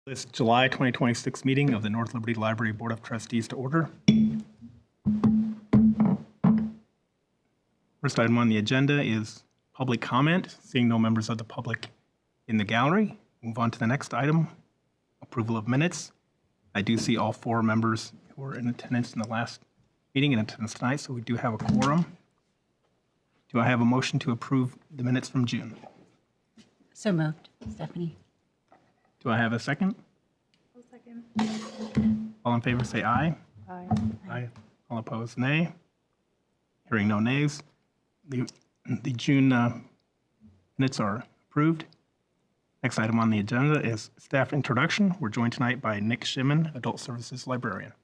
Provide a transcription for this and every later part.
This July 2026 meeting of the North Liberty Library Board of Trustees to order. First item on the agenda is public comment. Seeing no members of the public in the gallery, move on to the next item, approval of minutes. I do see all four members who were in attendance in the last meeting in attendance tonight, so we do have a quorum. Do I have a motion to approve the minutes from June? So moved. Stephanie. Do I have a second? I'll second. All in favor say aye. Aye. Aye. All opposed, nay. Hearing no nays, the June minutes are approved. Next item on the agenda is staff introduction. We're joined tonight by Nick Shimon, Adult Services Librarian.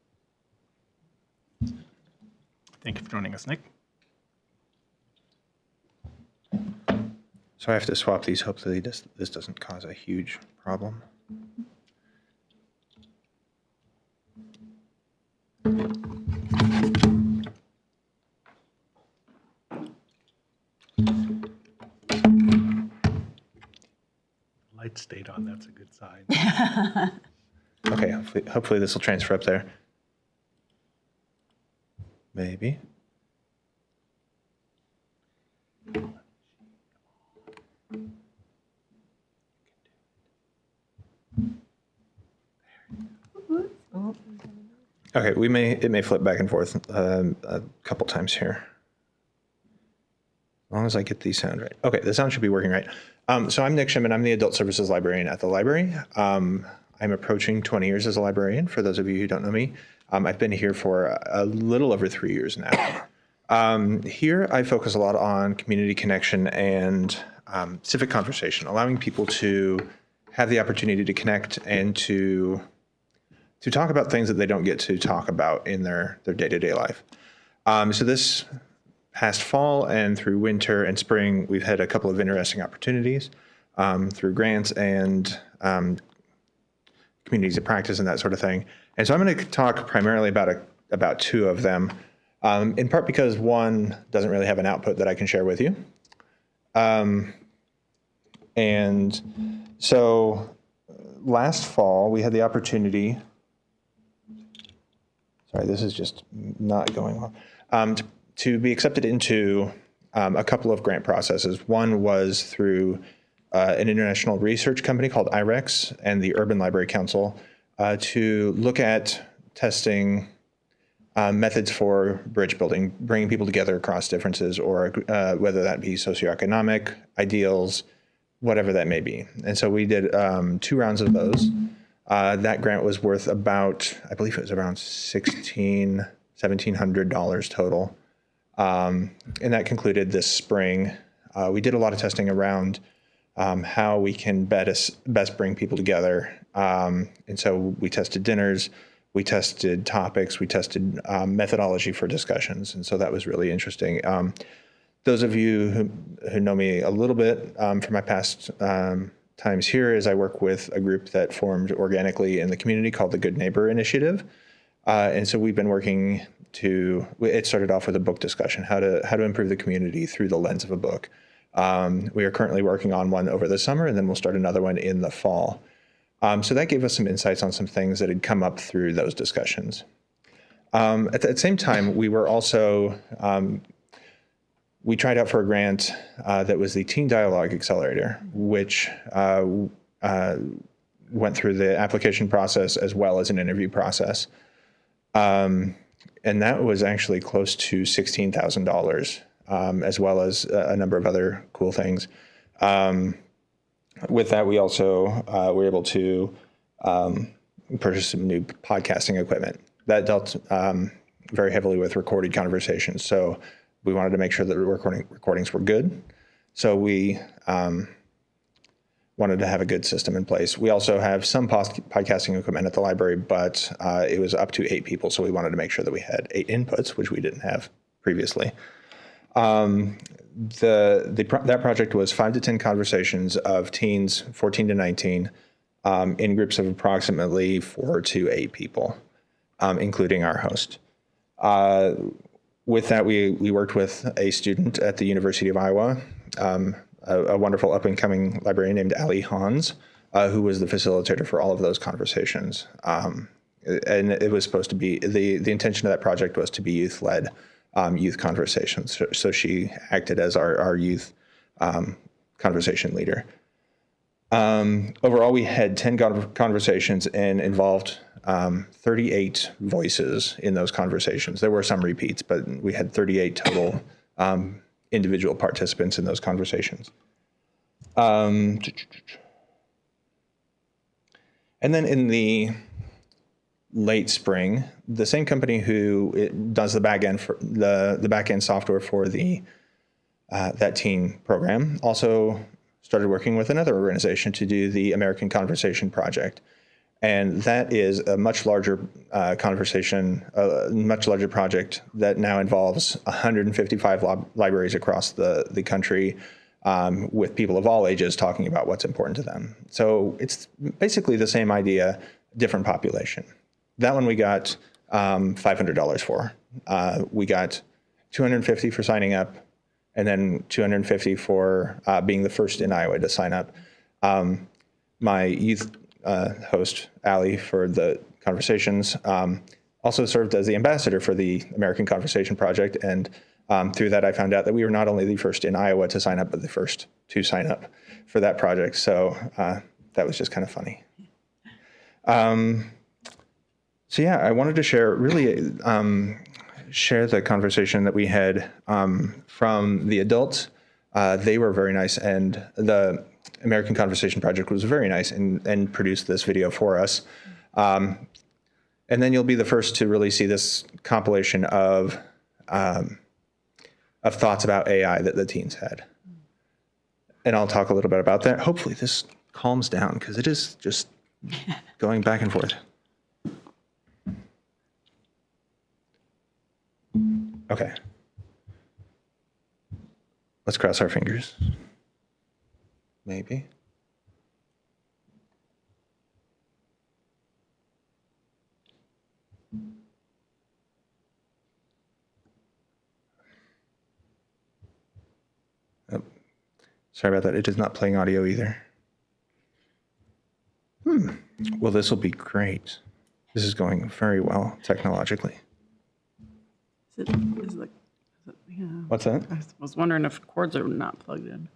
Thank you for joining us, Nick. So I have to swap these. Hopefully this doesn't cause a huge problem. Light stayed on, that's a good sign. Okay, hopefully this will transfer up there. Maybe. Okay, it may flip back and forth a couple times here. As long as I get the sound right. Okay, the sound should be working right. So I'm Nick Shimon. I'm the Adult Services Librarian at the library. I'm approaching 20 years as a librarian, for those of you who don't know me. I've been here for a little over 3 years now. Here I focus a lot on community connection and civic conversation, allowing people to have the opportunity to connect and to talk about things that they don't get to talk about in their day-to-day life. So this past fall and through winter and spring, we've had a couple of interesting opportunities through grants and communities of practice and that sort of thing. And so I'm going to talk primarily about two of them, in part because one doesn't really have an output that I can share with you. And so last fall, we had the opportunity. Sorry, this is just not going well. To be accepted into a couple of grant processes. One was through an international research company called IREX and the Urban Library Council to look at testing methods for bridge building, bringing people together across differences, or whether that be socioeconomic ideals, whatever that may be. And so we did 2 rounds of those. That grant was worth about, I believe it was around $1,700 total. And that concluded this spring. We did a lot of testing around how we can best bring people together. And so we tested dinners, we tested topics, we tested methodology for discussions. And so that was really interesting. Those of you who know me a little bit from my past times here is I work with a group that formed organically in the community called the Good Neighbor Initiative. And so we've been working it started off with a book discussion, how to improve the community through the lens of a book. We are currently working on one over the summer, and then we'll start another one in the fall. So that gave us some insights on some things that had come up through those discussions. At the same time, we were also, we tried out for a grant that was the Teen Dialogue Accelerator, which went through the application process as well as an interview process. And that was actually close to $16,000, as well as a number of other cool things. With that, we also were able to purchase some new podcasting equipment that dealt very heavily with recorded conversations. So we wanted to make sure that the recordings were good. So we wanted to have a good system in place. We also have some podcasting equipment at the library, but it was up to 8 people, so we wanted to make sure that we had 8 inputs, which we didn't have previously. That project was 5 to 10 conversations of teens, 14 to 19, in groups of approximately 4 to 8 people, including our host. With that, we worked with a student at the University of Iowa, a wonderful up-and-coming librarian named Allie Hans, who was the facilitator for all of those conversations. And it was supposed to be, the intention of that project was to be youth-led youth conversations. So she acted as our youth conversation leader. Overall, we had 10 conversations and involved 38 voices in those conversations. There were some repeats, but we had 38 total individual participants in those conversations. And then in the late spring, the same company who does the back-end for the back-end software for the that teen program also started working with another organization to do the American Conversation Project. And that is a much larger much larger project that now involves 155 libraries across the country, with people of all ages talking about what's important to them. So it's basically the same idea, different population. That one we got $500 for. We got $250 for signing up, and then $250 for being the first in Iowa to sign up. My youth host, Allie, for the conversations, also served as the ambassador for the American Conversation Project. And through that, I found out that we were not only the first in Iowa to sign up, but the first to sign up for that project. So that was just kind of funny. So yeah, I wanted to share share the conversation that we had from the adults. They were very nice, and the American Conversation Project was very nice and produced this video for us. And then you'll be the first to really see this compilation of thoughts about AI that the teens had. And I'll talk a little bit about that. Hopefully this calms down, because it is just going back and forth. Okay. Let's cross our fingers. Maybe. Oh, sorry about that. It is not playing audio either. Well, this will be great. This is going very well technologically. Yeah. What's that? I was wondering if cords are not plugged in.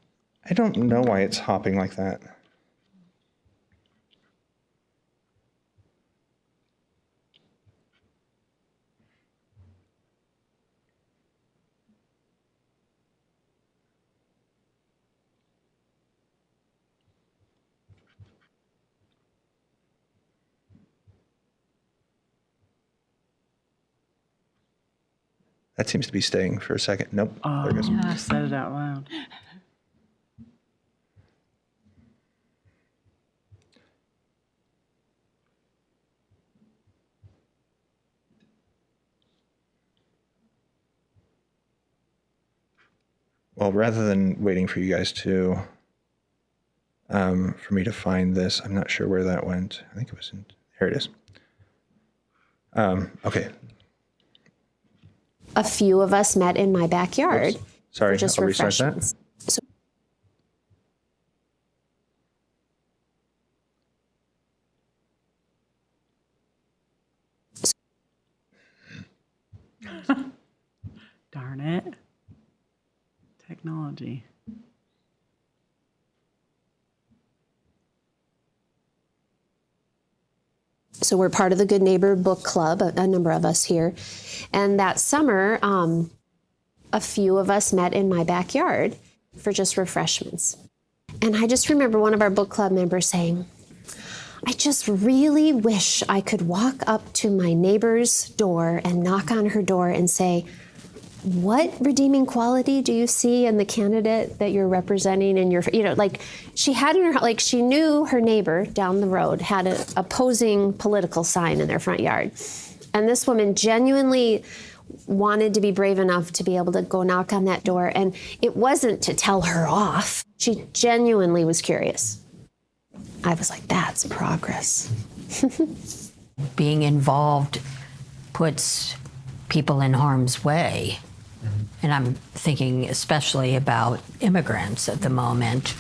I don't know why it's hopping like that. That seems to be staying for a second. Nope. There it goes. I said it out loud. Well, rather than waiting for you guys to, for me to find this, I'm not sure where that went. I think it was in, here it is. Okay. A few of us met in my backyard. Oops. Sorry, for just I'll restart that. refreshments. So Darn it. Technology. So we're part of the Good Neighbor Book Club, a number of us here. And that summer, a few of us met in my backyard for just refreshments. And I just remember one of our book club members saying, I just really wish I could walk up to my neighbor's door and knock on her door and say, what redeeming quality do you see in the candidate that you're representing in your, like she had in her, like she knew her neighbor down the road had an opposing political sign in their front yard. And this woman genuinely wanted to be brave enough to be able to go knock on that door. And it wasn't to tell her off. She genuinely was curious. I was like, that's progress. Being involved puts people in harm's way. And I'm thinking especially about immigrants at the moment.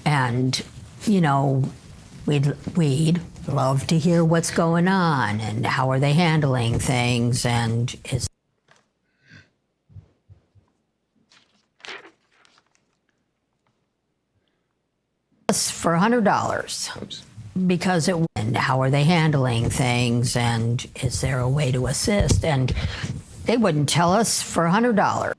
And, we'd love to hear what's going on and how are they handling things, and is for $100 because it, and how are they handling things, and is there a way to assist, and they wouldn't tell us for $100.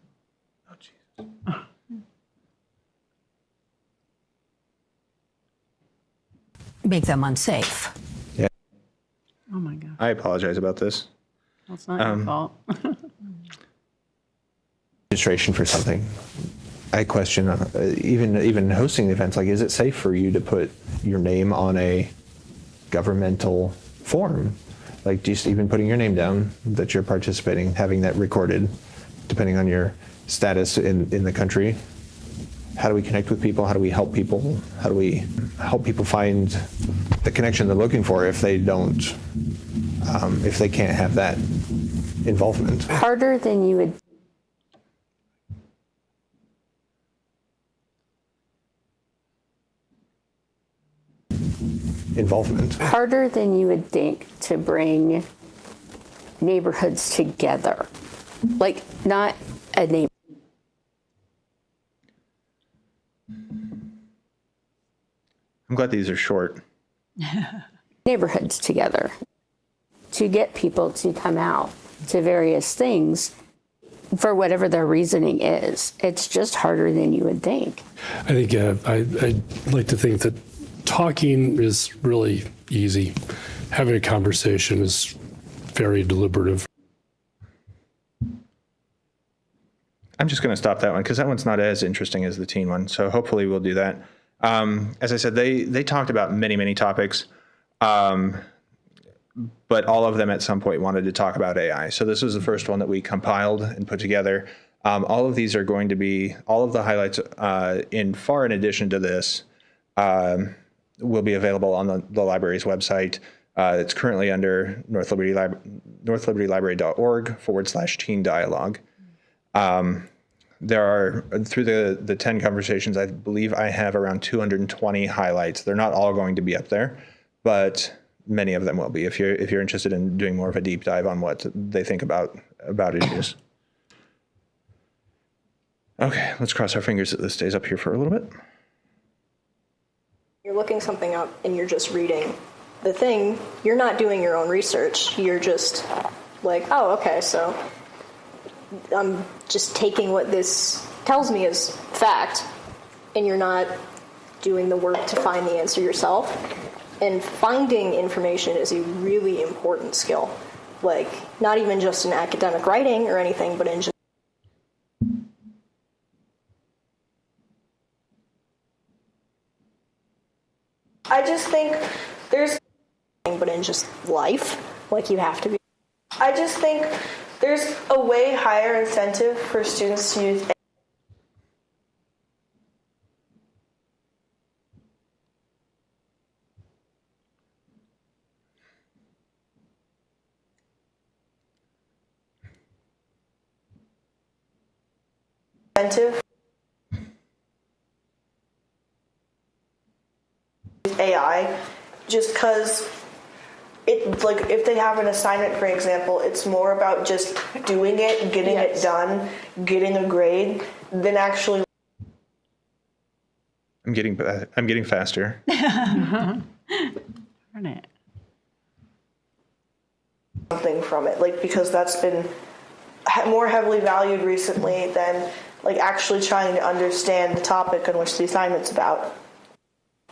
Make them unsafe. Yeah, Oh my God. I apologize about this. That's not your fault. Registration for something. I question even hosting the events. Like, is it safe for you to put your name on a governmental form? Like, just even putting your name down that you're participating, having that recorded, depending on your status in the country. How do we connect with people? How do we help people? How do we help people find the connection they're looking for if they don't, if they can't have that involvement? Harder than you would. Involvement. Harder than you would think to bring neighborhoods together. Like, not a neighborhood. I'm glad these are short. Neighborhoods together to get people to come out to various things for whatever their reasoning is. It's just harder than you would think. I think I'd like to think that talking is really easy. Having a conversation is very deliberative. I'm just going to stop that one because that one's not as interesting as the teen one. So hopefully we'll do that. As I said, they talked about many topics, but all of them at some point wanted to talk about AI. So this was the first one that we compiled and put together. All of these are going to be, all of the highlights in addition to this will be available on the library's website. It's currently under northlibertylibrary.org/teen dialogue. There are, through the 10 conversations, I believe I have around 220 highlights. They're not all going to be up there, but many of them will be if you're interested in doing more of a deep dive on what they think about issues. Okay, let's cross our fingers that this stays up here for a little bit. You're looking something up and you're just reading the thing. You're not doing your own research. You're just like, oh, okay, so I'm just taking what this tells me as fact, and you're not doing the work to find the answer yourself. And finding information is a really important skill. Like, not even just in academic writing or anything, but in just I just think there's but in just life, like you have to be. I just think there's a way higher incentive for students to use AI, just because it, like, if they have an assignment, for example, it's more about just doing it, getting it done, getting a grade, than actually. I'm getting faster. Darn it. Something from it, like, because that's been more heavily valued recently than like actually trying to understand the topic on which the assignment's about.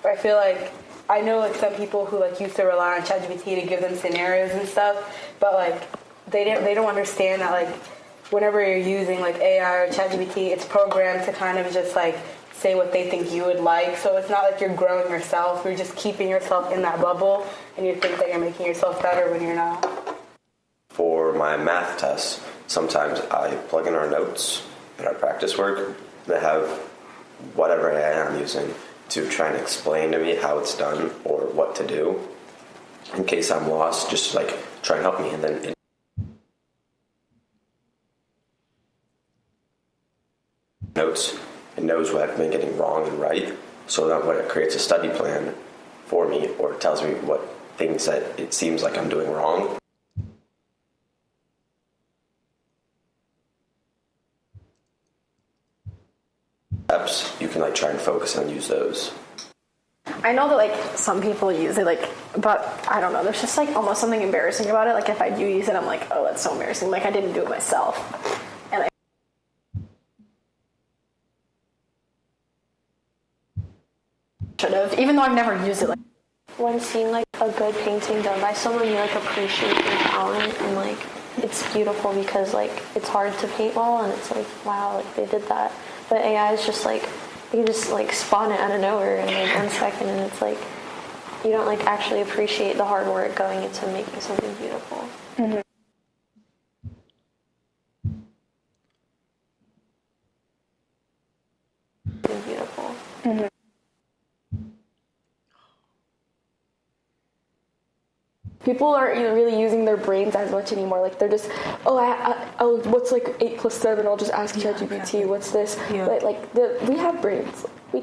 I feel like I know like some people who like used to rely on ChatGPT to give them scenarios and stuff, but like they don't understand that like whenever you're using like AI or ChatGPT, it's programmed to kind of just like say what they think you would like. So it's not like you're growing yourself. You're just keeping yourself in that bubble, and you think that you're making yourself better when you're not. For my math tests, sometimes I plug in our notes and our practice work that have whatever AI I'm using to try and explain to me how it's done or what to do. In case I'm lost, just like try and help me. And then notes, it knows what I've been getting wrong and right, so that when it creates a study plan for me or tells me what things that it seems like I'm doing wrong. Steps, you can like try and focus and use those. I know that like some people use it, like, but I don't know. There's just like almost something embarrassing about it. Like if I do use it, I'm like, oh, that's so embarrassing. Like I didn't do it myself, and I should have, even though I've never used it. Like when seeing like a good painting done by someone, you like appreciate their talent, and like it's beautiful because like it's hard to paint well, and it's like wow, like they did that. But AI is just like you can just like spawn it out of nowhere in like 1 second, and it's like you don't like actually appreciate the hard work going into making something beautiful. Mm-hmm. Beautiful. Mm-hmm. People aren't really using their brains as much anymore. Like they're just, oh, what's like 8 + 7? I'll just ask ChatGPT. What's this? Yeah. But like we have brains. We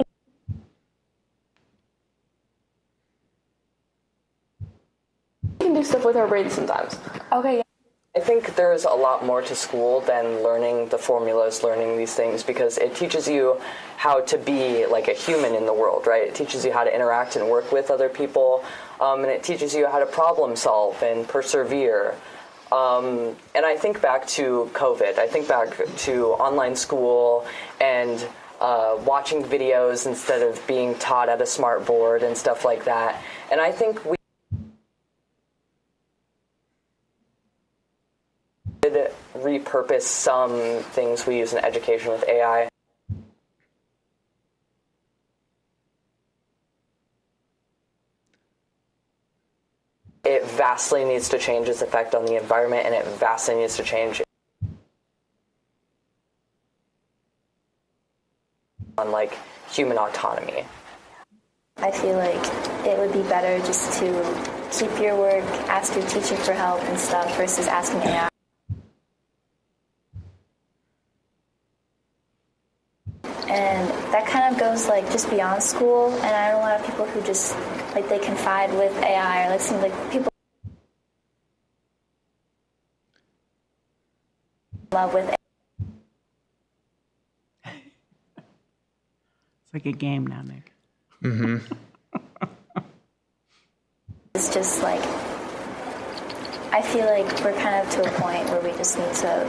can do stuff with our brains sometimes. Okay. I think there's a lot more to school than learning the formulas, learning these things, because it teaches you how to be like a human in the world, right? It teaches you how to interact and work with other people, and it teaches you how to problem solve and persevere. And I think back to COVID. I think back to online school and watching videos instead of being taught at a smart board and stuff like that. And I think we did repurpose some things we use in education with AI. It vastly needs to change its effect on the environment, and it vastly needs to change on like human autonomy. I feel like it would be better just to keep your work, ask your teacher for help and stuff versus asking AI. And that kind of goes like just beyond school, and I know a lot of people who just like they confide with AI, or like seems like people love with AI. It's like a game now, Nick. Mm-hmm. It's just like I feel like we're kind of to a point where we just need to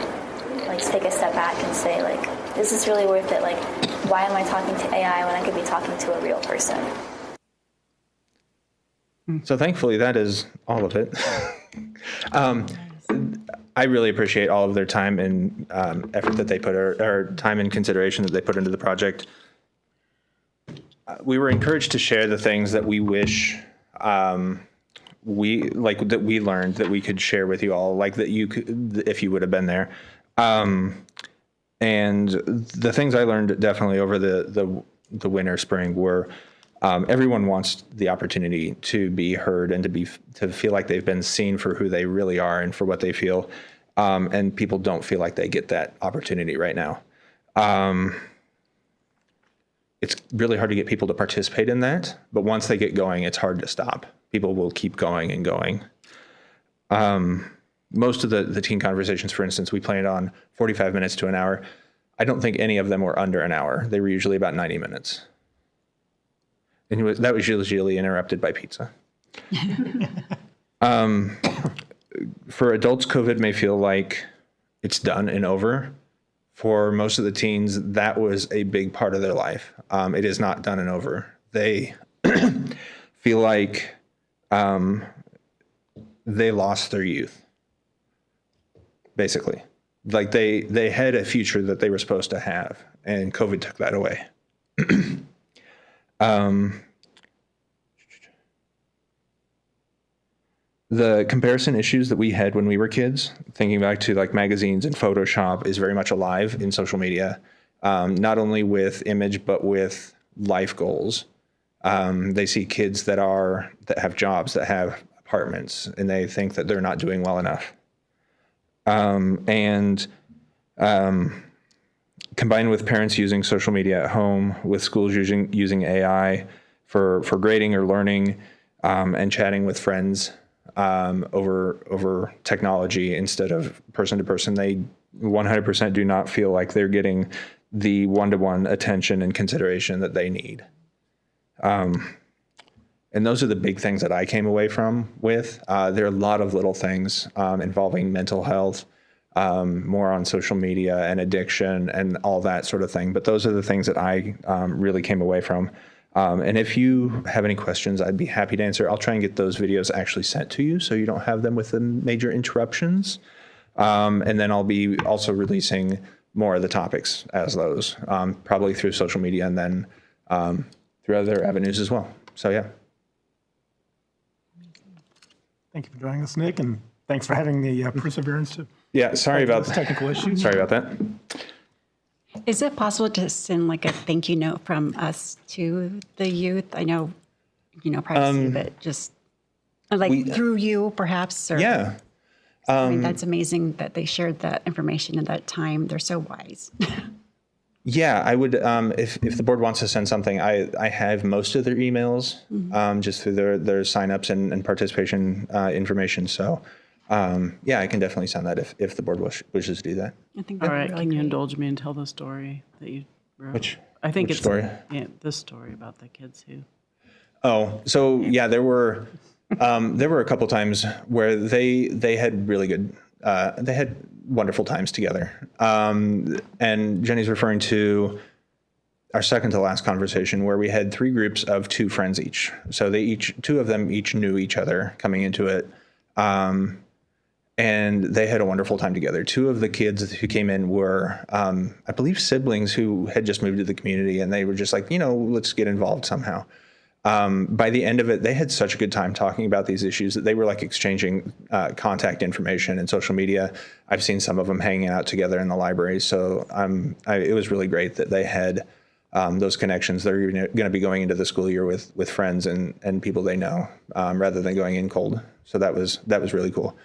like take a step back and say like, is this really worth it? Like, why am I talking to AI when I could be talking to a real person? So thankfully, that is all of it. I really appreciate all of their time and effort that they put, or time and consideration that they put into the project. We were encouraged to share the things that we wish we learned that we could share with you all, like that you could, if you would have been there. And the things I learned definitely over the winter, spring were everyone wants the opportunity to be heard and to feel like they've been seen for who they really are and for what they feel. And people don't feel like they get that opportunity right now. It's really hard to get people to participate in that, but once they get going, it's hard to stop. People will keep going and going. Most of the teen conversations, for instance, we planned on 45 minutes to an hour. I don't think any of them were under an hour. They were usually about 90 minutes. And that was usually interrupted by pizza. For adults, COVID may feel like it's done and over. For most of the teens, that was a big part of their life. It is not done and over. They feel like they lost their youth, basically. Like they had a future that they were supposed to have, and COVID took that away. The comparison issues that we had when we were kids, thinking back to like magazines and Photoshop, is very much alive in social media, not only with image, but with life goals. They see kids that have jobs, that have apartments, and they think that they're not doing well enough. Combined with parents using social media at home, with schools using AI for grading or learning, and chatting with friends over technology instead of person to person. They 100% do not feel like they're getting the one-to-one attention and consideration that they need. And those are the big things that I came away from with. There are a lot of little things involving mental health, more on social media and addiction and all that sort of thing. But those are the things that I really came away from. And if you have any questions, I'd be happy to answer. I'll try and get those videos actually sent to you so you don't have them with the major interruptions. And then I'll be also releasing more of the topics as those, probably through social media and then through other avenues as well. So, yeah. Thank you for joining us, Nick, and thanks for having the perseverance to. Yeah, sorry about those technical issues. Sorry about that. Is it possible to send like a thank you note from us to the youth? I know, privacy, but just like through you, perhaps. Or, yeah. I mean, that's amazing that they shared that information at that time. They're so wise. Yeah, I would, if the board wants to send something, I have most of their emails, just through their signups and participation information. So, yeah, I can definitely send that if the board wishes to do that. I think All that's right, really can you great. indulge me and tell the story that you wrote? Which which it's story? Yeah, this story about the kids who. Oh, so yeah, there were a couple times where they had really good, they had wonderful times together. And Jenny's referring to our second to last conversation where we had 3 groups of 2 friends each. So two of them each knew each other coming into it. And they had a wonderful time together. 2 of the kids who came in were, I believe, siblings who had just moved to the community, and they were just like, let's get involved somehow. By the end of it, they had such a good time talking about these issues that they were like exchanging contact information and social media. I've seen some of them hanging out together in the library. So it was really great that they had those connections. They're going to be going into the school year with friends and people they know, rather than going in cold. So that was really cool.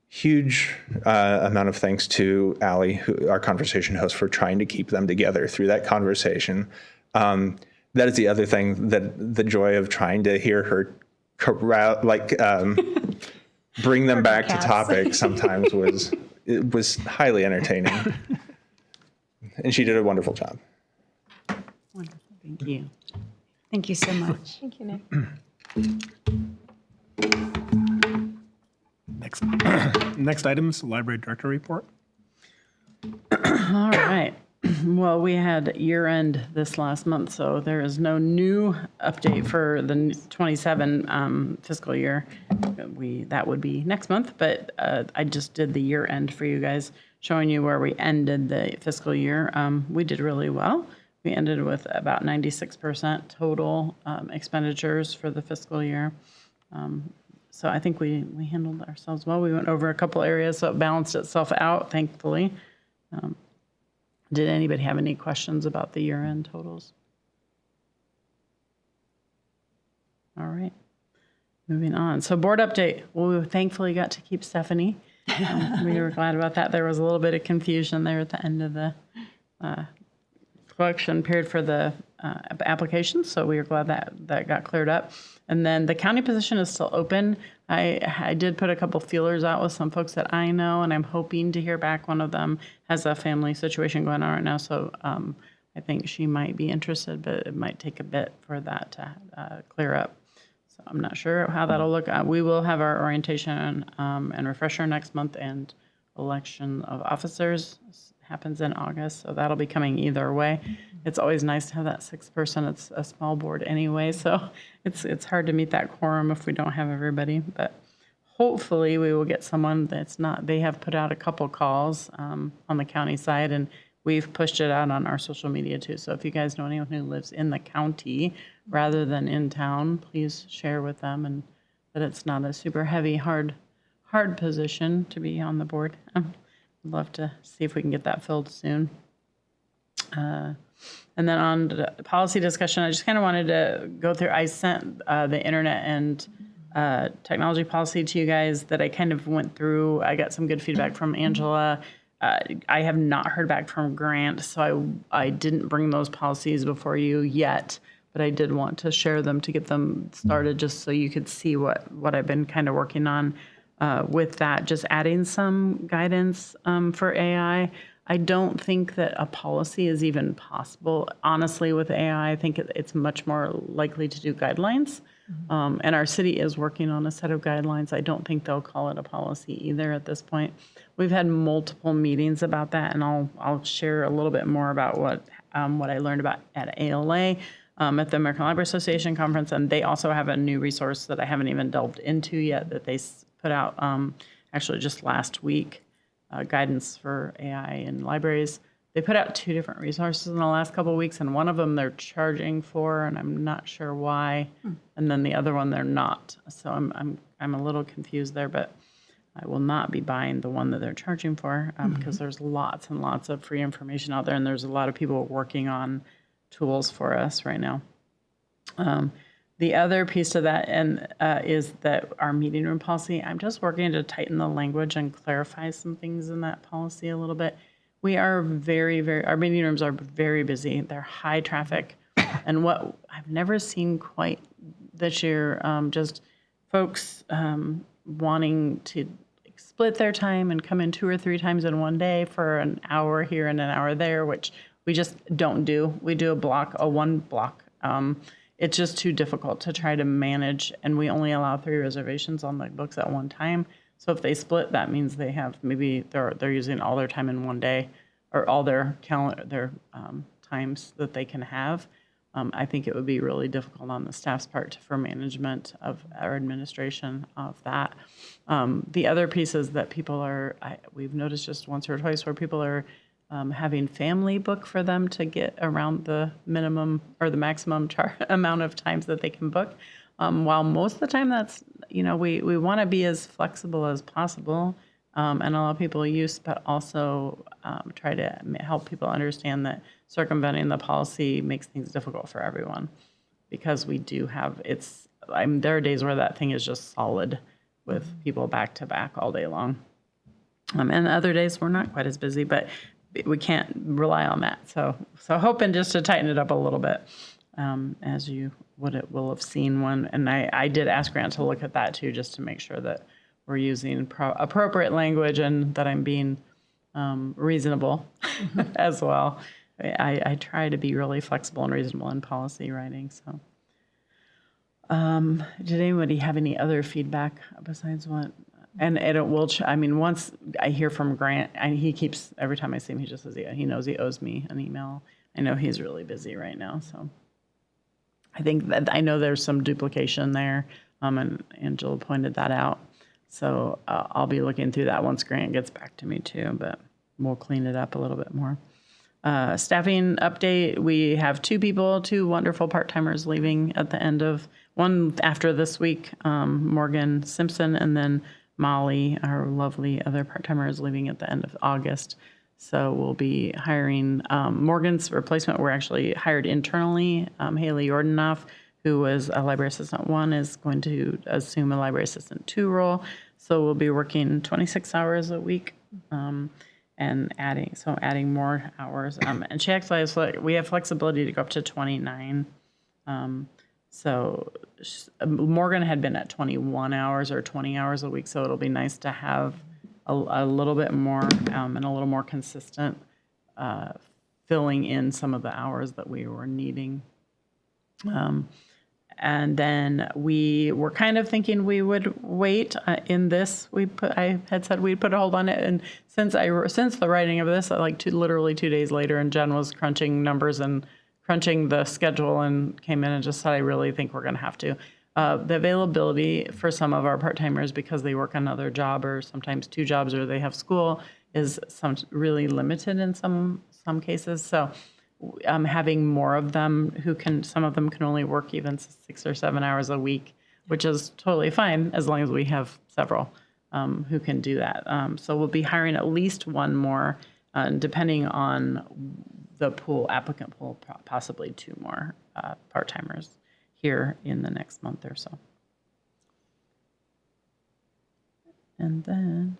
Huge amount of thanks to Allie, our conversation host, for trying to keep them together through that conversation. That is the other thing, that the joy of trying to hear her bring them back to topic sometimes was highly entertaining. And she did a wonderful job. Wonderful, thank you. Thank you so much. Thank you, Nick. Next item is the library director report. All right. Well, we had year-end this last month, so there is no new update for the 27 fiscal year. That would be next month, but I just did the year-end for you guys, showing you where we ended the fiscal year. We did really well. We ended with about 96% total expenditures for the fiscal year. So I think we handled ourselves well. We went over a couple areas, so it balanced itself out, thankfully. Did anybody have any questions about the year-end totals? All right, moving on. So board update. Well, we thankfully got to keep Stephanie. We were glad about that. There was a little bit of confusion there at the end of the collection period for the application, so we were glad that got cleared up. And then the county position is still open. I did put a couple feelers out with some folks that I know, and I'm hoping to hear back. One of them has a family situation going on right now, so I think she might be interested, but it might take a bit for that to clear up. So I'm not sure how that'll look. We will have our orientation and refresher next month, and election of officers happens in August, so that'll be coming either way. It's always nice to have that 6th person. It's a small board anyway, so it's hard to meet that quorum if we don't have everybody. But hopefully we will get someone that's not. They have put out a couple calls on the county side, and we've pushed it out on our social media too. So if you guys know anyone who lives in the county rather than in town, please share with them, and that it's not a super heavy, hard position to be on the board. I'd love to see if we can get that filled soon. And then on the policy discussion, I just kind of wanted to go through. I sent the internet and technology policy to you guys that I kind of went through. I got some good feedback from Angela. I have not heard back from Grant, so I didn't bring those policies before you yet. but I did want to share them to get them started just so you could see what I've been kind of working on with that, just adding some guidance for AI. I don't think that a policy is even possible. Honestly, with AI, I think it's much more likely to do guidelines. And our city is working on a set of guidelines. I don't think they'll call it a policy either at this point. We've had multiple meetings about that, and I'll share a little bit more about what I learned about at ALA, at the American Library Association conference, and they also have a new resource that I haven't even delved into yet that they put out actually just last week. Guidance for AI in libraries. They put out 2 different resources in the last couple of weeks, and one of them they're charging for, and I'm not sure why. And then the other one they're not. So I'm a little confused there, but I will not be buying the one that they're charging for because there's lots and lots of free information out there, and there's a lot of people working on tools for us right now. The other piece of that is that our meeting room policy, I'm just working to tighten the language and clarify some things in that policy a little bit. We are our meeting rooms are very busy. They're high traffic. And what I've never seen quite this year, just folks wanting to split their time and come in 2 or 3 times in one day for an hour here and an hour there, which we just don't do. We do one block. It's just too difficult to try to manage, and we only allow 3 reservations on the books at one time. So if they split, that means they have maybe they're using all their time in one day, or all their times that they can have. I think it would be really difficult on the staff's part for management of our administration of that. The other pieces that we've noticed just once or twice where people are having family book for them to get around the minimum or the maximum amount of times that they can book. While most of the time that's, we want to be as flexible as possible and allow people use, but also try to help people understand that circumventing the policy makes things difficult for everyone, because we do have, there are days where that thing is just solid with people back to back all day long. And other days we're not quite as busy, but we can't rely on that. So hoping just to tighten it up a little bit, as you will have seen one. And I did ask Grant to look at that too, just to make sure that we're using appropriate language and that I'm being reasonable as well. I try to be really flexible and reasonable in policy writing. So, did anybody have any other feedback besides what? And it will. Once I hear from Grant, he keeps, every time I see him, he just says he knows he owes me an email. I know he's really busy right now, so I know there's some duplication there, and Angela pointed that out. So I'll be looking through that once Grant gets back to me too, but we'll clean it up a little bit more. Staffing update, we have 2 wonderful part-timers leaving at the end of, one after this week, Morgan Simpson, and then Molly, our lovely other part-timer, is leaving at the end of August. So we'll be hiring Morgan's replacement. We're actually hired internally. Haley Yordanoff, who was a library assistant 1, is going to assume a library assistant 2 role. So we'll be working 26 hours a week and adding more hours. And she actually has, we have flexibility to go up to 29. So Morgan had been at 21 hours or 20 hours a week, so it'll be nice to have a little bit more and a little more consistent filling in some of the hours that we were needing. And then we were kind of thinking we would wait in this. I had said we'd put a hold on it, and since the writing of this, literally 2 days later, and Jen was crunching numbers and crunching the schedule and came in and just said, I really think we're going to have to. The availability for some of our part-timers, because they work another job or sometimes 2 jobs or they have school, is really limited in some cases. So having more of them some of them can only work even 6 or 7 hours a week, which is totally fine as long as we have several who can do that. So we'll be hiring at least 1 more, depending on the applicant pool, possibly 2 more part-timers here in the next month or so. And then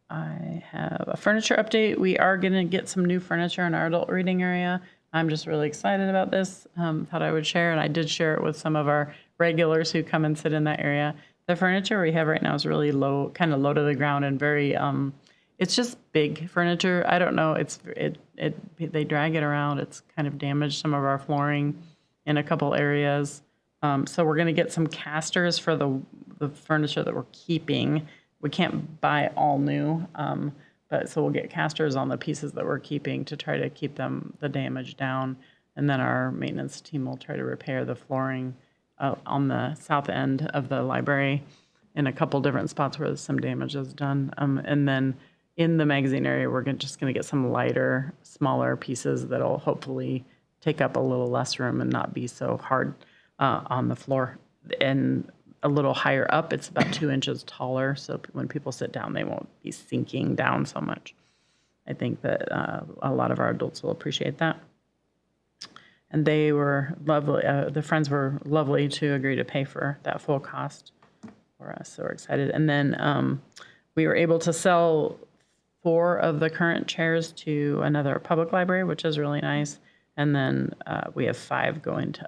I have a furniture update. We are going to get some new furniture in our adult reading area. I'm just really excited about this. Thought I would share, and I did share it with some of our regulars who come and sit in that area. The furniture we have right now is really low, kind of low to the ground, and very. It's just big furniture. I don't know. They drag it around. It's kind of damaged some of our flooring in a couple areas. So we're going to get some casters for the furniture that we're keeping. We can't buy all new, but so we'll get casters on the pieces that we're keeping to try to keep the damage down. And then our maintenance team will try to repair the flooring on the south end of the library in a couple different spots where some damage is done. And then in the magazine area, we're just going to get some lighter, smaller pieces that'll hopefully take up a little less room and not be so hard on the floor. And a little higher up, it's about 2 inches taller, so when people sit down, they won't be sinking down so much. I think that a lot of our adults will appreciate that. And they were lovely. The friends were lovely to agree to pay for that full cost for us, so we're excited. And then we were able to sell 4 of the current chairs to another public library, which is really nice. And then we have 5 going to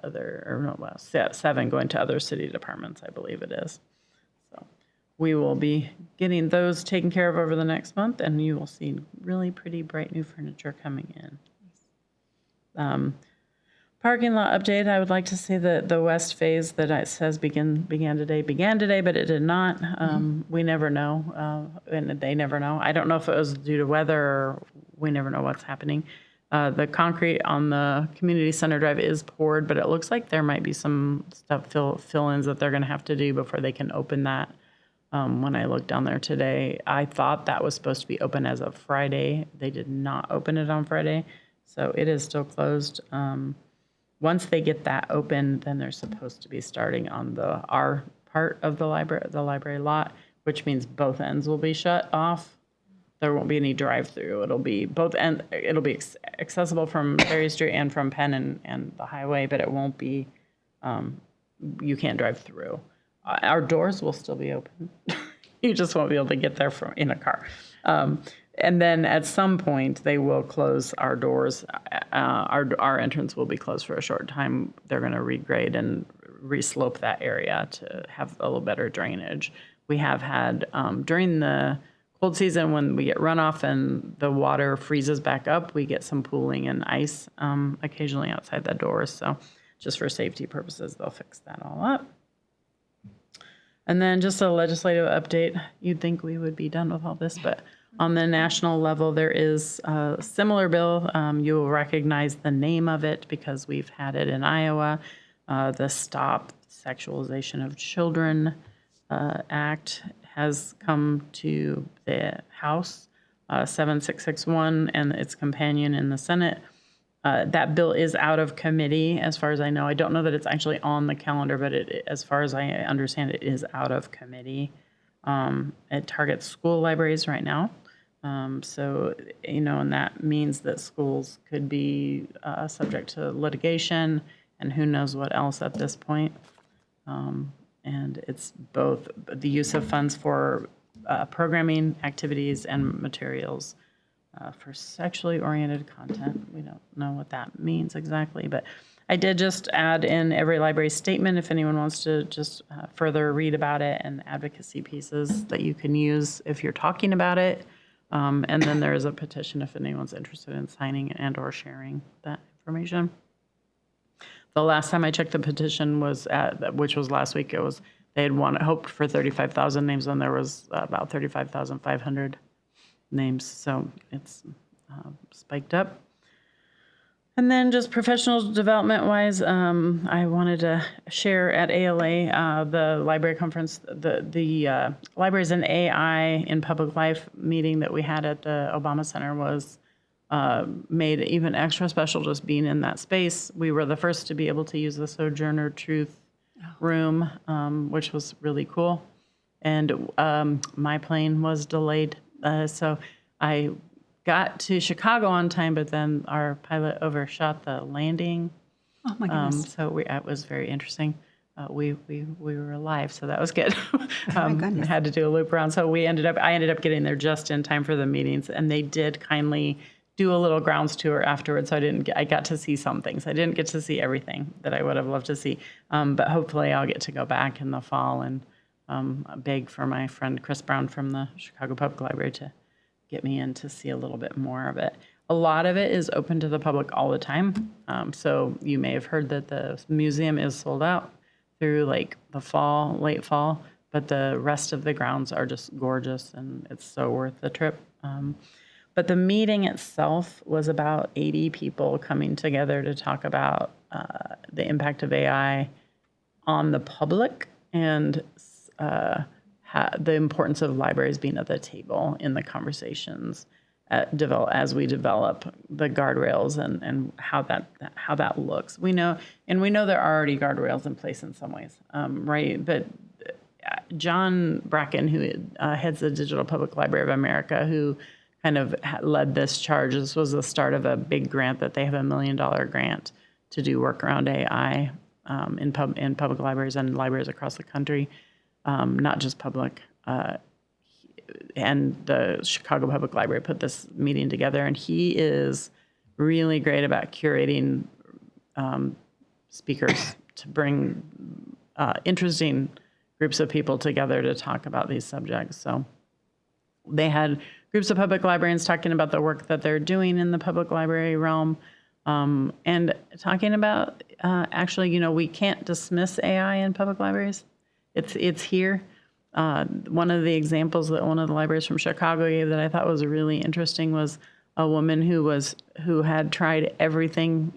7 going to other city departments, I believe it is. So we will be getting those taken care of over the next month, and you will see really pretty bright new furniture coming in. Parking lot update, I would like to say that the west phase that it says began today, but it did not. We never know, and they never know. I don't know if it was due to weather or we never know what's happening. The concrete on the community center drive is poured, but it looks like there might be some stuff fill-ins that they're going to have to do before they can open that. When I looked down there today, I thought that was supposed to be open as of Friday. They did not open it on Friday, so it is still closed. Once they get that open, then they're supposed to be starting on our part of the library lot, which means both ends will be shut off. There won't be any drive-through. It'll be both end. It'll be accessible from Perry Street and from Penn and the highway, but it won't be. You can't drive through. Our doors will still be open. You just won't be able to get there in a car. And then at some point they will close our doors. Our entrance will be closed for a short time. They're going to regrade and reslope that area to have a little better drainage. We have had during the cold season, when we get runoff and the water freezes back up, we get some pooling and ice occasionally outside the doors. So just for safety purposes, they'll fix that all up. And then just a legislative update. You'd think we would be done with all this, but on the national level, there is a similar bill. You will recognize the name of it because we've had it in Iowa. The Stop Sexualization of Children Act has come to the House, 7661, and its companion in the Senate. That bill is out of committee, as far as I know. I don't know that it's actually on the calendar, but as far as I understand, it is out of committee. It targets school libraries right now. So, and that means that schools could be subject to litigation and who knows what else at this point. And it's both the use of funds for programming activities and materials for sexually oriented content. We don't know what that means exactly, but I did just add in every library statement if anyone wants to just further read about it, and advocacy pieces that you can use if you're talking about it. And then there is a petition if anyone's interested in signing and or sharing that information. The last time I checked the petition was which was last week. They had hoped for 35,000 names, and there was about 35,500 names. So it's spiked up. And then just professional development wise, I wanted to share at ALA, the library conference, the Libraries and AI in Public Life meeting that we had at the Obama Center was made even extra special just being in that space. We were the first to be able to use the Sojourner Truth room, which was really cool. And my plane was delayed, so I got to Chicago on time, but then our pilot overshot the landing. Oh my goodness! So it was very interesting. We were alive, so that was good. My goodness. Had to do a loop around, so I ended up getting there just in time for the meetings, and they did kindly do a little grounds tour afterwards. So I got to see some things. I didn't get to see everything that I would have loved to see. But hopefully I'll get to go back in the fall and beg for my friend Chris Brown from the Chicago Public Library to get me in to see a little bit more of it. A lot of it is open to the public all the time. So you may have heard that the museum is sold out through like the fall, late fall, but the rest of the grounds are just gorgeous and it's so worth the trip. But the meeting itself was about 80 people coming together to talk about the impact of AI on the public and the importance of libraries being at the table in the conversations as we develop the guardrails and how that looks. We know there are already guardrails in place in some ways, right? But John Bracken, who heads the Digital Public Library of America, who kind of led this charge. This was the start of a big grant that they have, $1 million grant to do work around AI in public libraries and libraries across the country, not just public. And the Chicago Public Library put this meeting together, and he is really great about curating speakers to bring interesting groups of people together to talk about these subjects. So they had groups of public librarians talking about the work that they're doing in the public library realm, and talking about actually, we can't dismiss AI in public libraries. It's here. One of the examples that one of the libraries from Chicago gave that I thought was really interesting was a woman who had tried everything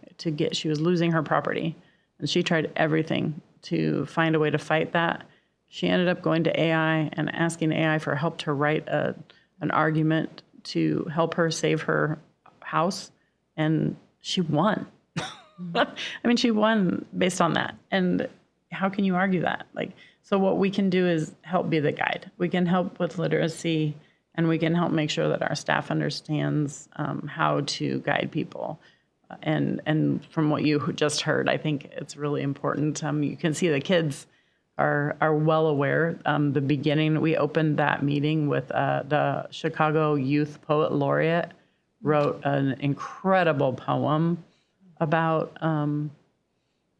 she was losing her property, and she tried everything to find a way to fight that. She ended up going to AI and asking AI for help to write an argument to help her save her house, and she won. I mean, she won based on that. And how can you argue that? So what we can do is help be the guide. We can help with literacy, and we can help make sure that our staff understands how to guide people. And from what you just heard, I think it's really important. You can see the kids are well aware. The beginning, we opened that meeting with the Chicago Youth Poet Laureate wrote an incredible poem about,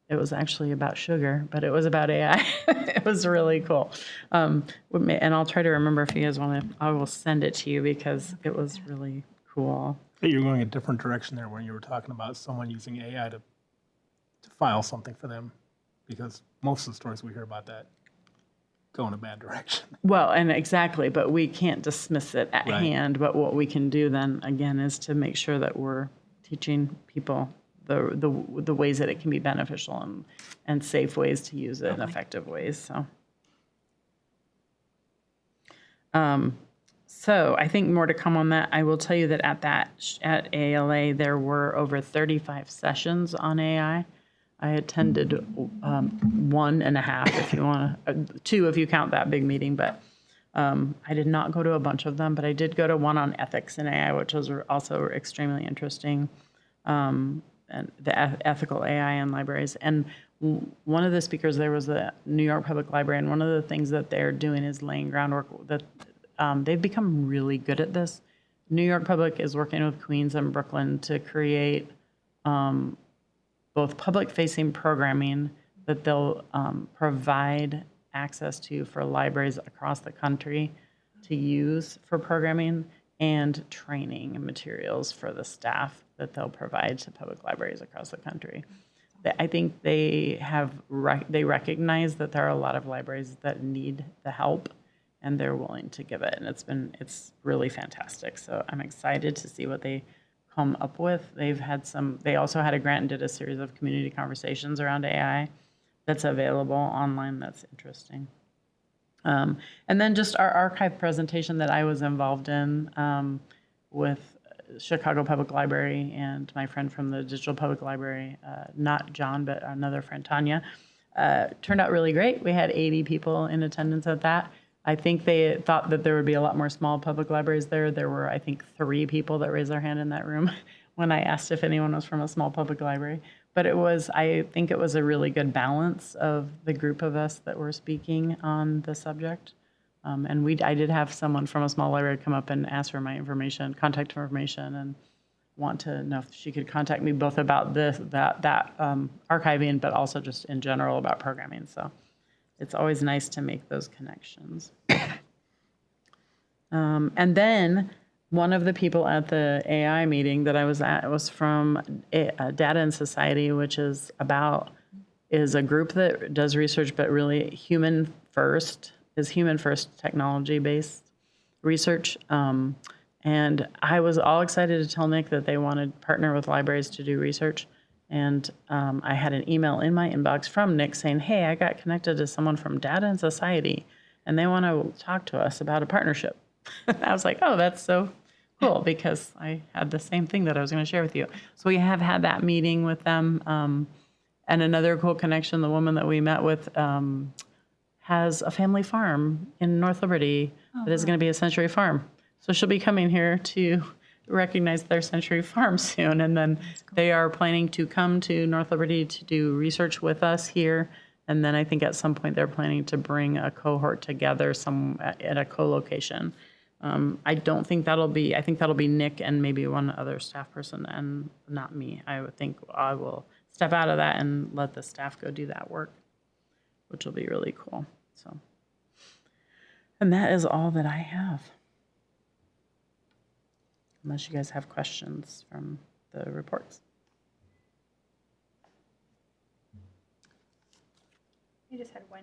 it was actually about sugar, but it was about AI. It was really cool. And I'll try to remember if you guys want to, I will send it to you because it was really cool. You're going a different direction there when you were talking about someone using AI to file something for them, because most of the stories we hear about that go in a bad direction. Well, and exactly, but we can't dismiss it at hand. But what we can do then, again, is to make sure that we're teaching people the ways that it can be beneficial and safe ways to use it in effective ways. So I think more to come on that. I will tell you that at ALA there were over 35 sessions on AI. I attended 1.5 if you want to, 2 if you count that big meeting, but I did not go to a bunch of them, but I did go to one on ethics in AI, which was also extremely interesting, and the ethical AI in libraries. And one of the speakers there was the New York Public Library, and one of the things that they're doing is laying groundwork that they've become really good at this. New York Public is working with Queens and Brooklyn to create both public-facing programming that they'll provide access to for libraries across the country to use for programming, and training materials for the staff that they'll provide to public libraries across the country. I think they recognize that there are a lot of libraries that need the help, and they're willing to give it. And it's really fantastic. So I'm excited to see what they come up with. They also had a grant and did a series of community conversations around AI that's available online. That's interesting. And then just our archive presentation that I was involved in with Chicago Public Library and my friend from the Digital Public Library, not John, but another friend, Tanya, turned out really great. We had 80 people in attendance at that. I think they thought that there would be a lot more small public libraries there. There were, I think, 3 people that raised their hand in that room when I asked if anyone was from a small public library. But I think it was a really good balance of the group of us that were speaking on the subject. And I did have someone from a small library come up and ask for my information, contact information, want to know if she could contact me both about that archiving, but also just in general about programming. So it's always nice to make those connections. And then one of the people at the AI meeting that I was at was from Data and Society, which is a group that does research, but really human first technology based research. And I was all excited to tell Nick that they wanted to partner with libraries to do research. And I had an email in my inbox from Nick saying, hey, I got connected to someone from Data and Society, and they want to talk to us about a partnership. I was like, oh, that's so cool, because I had the same thing that I was going to share with you. So we have had that meeting with them. And another cool connection, the woman that we met with has a family farm in North Liberty that is going to be a Century Farm. So she'll be coming here to recognize their Century Farm soon. And then they are planning to come to North Liberty to do research with us here. And then I think at some point they're planning to bring a cohort together at a co-location. I think that'll be Nick and maybe one other staff person and not me. I would think I will step out of that and let the staff go do that work, which will be really cool. So, and that is all that I have. Unless you guys have questions from the reports. I just had one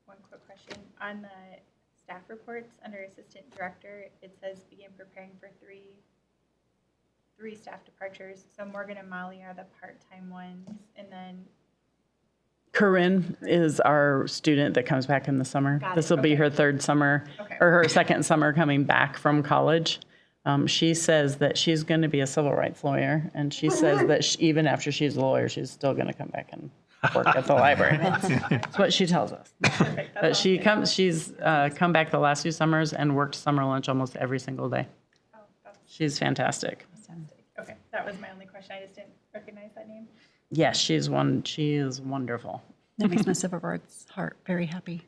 quick question. On the staff reports under assistant director, it says begin preparing for three staff departures. So Morgan and Molly are the part-time ones, and then Corinne is our student that comes back in the summer. This will be her third summer, or her second summer coming back from college. She says that she's going to be a civil rights lawyer, and she says that even after she's a lawyer, she's still going to come back and work at the library. That's what she tells us. But she's come back the last few summers and worked summer lunch almost every single day. She's fantastic. Okay, that was my only question. I just didn't recognize that name. Yes, she is wonderful. That makes my civil rights heart very happy.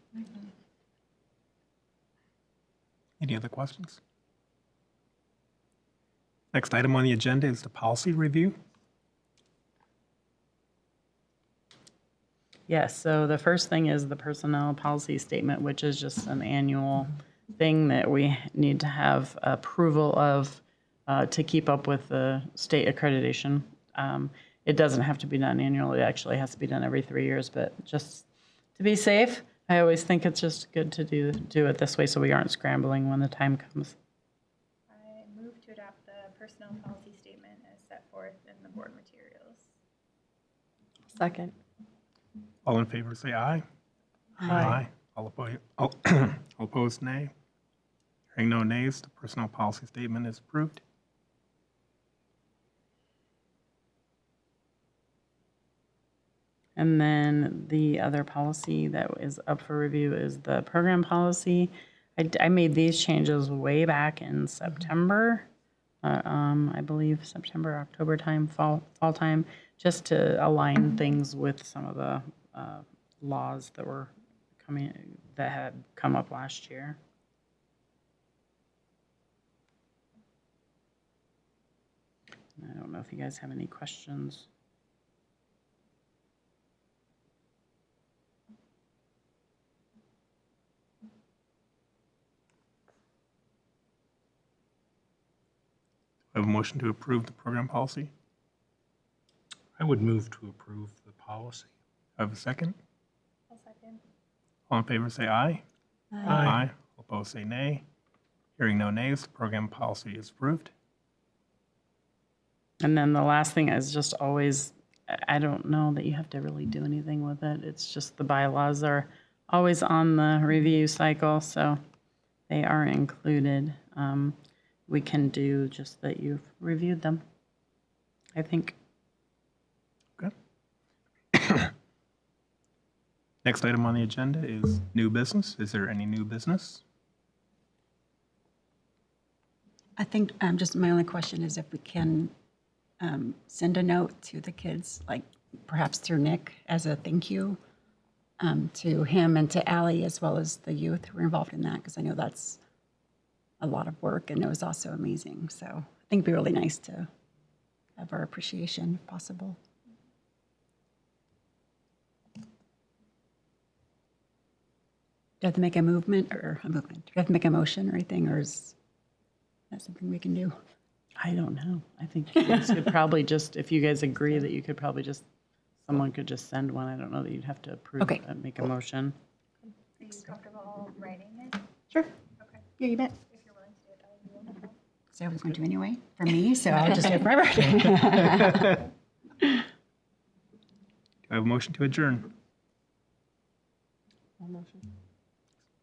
Any other questions? Next item on the agenda is the policy review. Yes, so the first thing is the personnel policy statement, which is just an annual thing that we need to have approval of to keep up with the state accreditation. It doesn't have to be done annually. It actually has to be done every 3 years, but just to be safe, I always think it's just good to do it this way so we aren't scrambling when the time comes. I move to adopt the personnel policy statement as set forth in the board materials. Second. All in favor, say aye. Aye. All opposed, nay. Hearing no nays, the personnel policy statement is approved. And then the other policy that is up for review is the program policy. I made these changes way back in September, I believe September, October time, fall time, just to align things with some of the laws that had come up last year. I don't know if you guys have any questions. I have a motion to approve the program policy. I would move to approve the policy. I have a second. I'll second. All in favor, say aye. Aye. All opposed, say nay. Hearing no nays, the program policy is approved. And then the last thing is just always, I don't know that you have to really do anything with it. It's just the bylaws are always on the review cycle, so they are included. We can do just that you've reviewed them, I think. Okay. Next item on the agenda is new business. Is there any new business? I think just my only question is if we can send a note to the kids, like perhaps through Nick as a thank you to him and to Allie as well as the youth who were involved in that, because I know that's a lot of work and it was also amazing. So I think it'd be really nice to of our appreciation if possible. Do you have to make a movement or a movement? Do you have to make a motion or anything, or is that something we can do? I don't know. I think you guys could probably just, if you guys agree that you could probably just, someone could just send one. I don't know that you'd have to approve Okay. and make a motion. Are you comfortable writing it? Sure. Okay. Yeah, you bet. If you're willing to do it, that would be wonderful. So I was going to anyway for me, so I'll just do it forever. Do I have a motion to adjourn?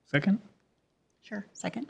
Second? Sure. Second?